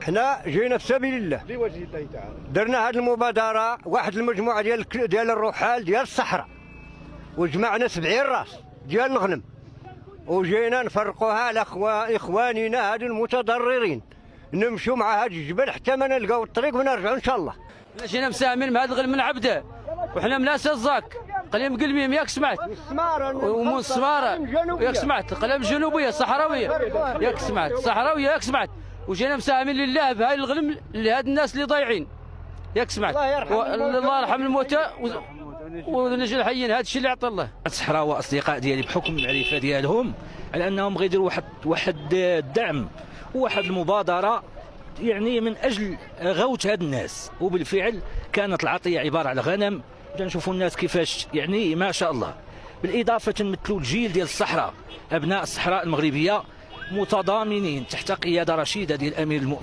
حنا جينا في سبيل الله لوجه الله تعالى. درنا هذه المبادره، واحد المجموعه ديال الرحال ديال الصحراء، وجمعنا 70 راس ديال الغنم، وجينا نفرقوها على اخواننا هذو المتضررين، نمشوا مع هذا الجبل حتى ما نلقاو الطريق ونرجعوا ان شاء الله. جينا مساهمين مع هذا الغنم نعبده، وحنا من اساس الزاك قليم قلميم ياك سمعت، ومن السماره ياك سمعت، قلم جنوبيه صحراويه ياك سمعت، صحراويه ياك سمعت، وجينا مساهمين لله بهاي الغنم لهاد الناس اللي ضايعين ياك سمعت. الله يرحم الموتى ونجي الحيين، هذا الشيء اللي عطى الله. الصحراء واصدقاء ديالي بحكم المعرفه ديالهم على انهم غيديروا واحد الدعم وواحد المبادره يعني من اجل غوث هاد الناس، وبالفعل كانت العطيه عباره على غنم. نشوفوا الناس كيفاش يعني ما شاء الله، بالاضافه تنمثلوا الجيل ديال الصحراء، ابناء الصحراء المغربيه متضامنين تحت قياده رشيده ديال امير المؤمنين.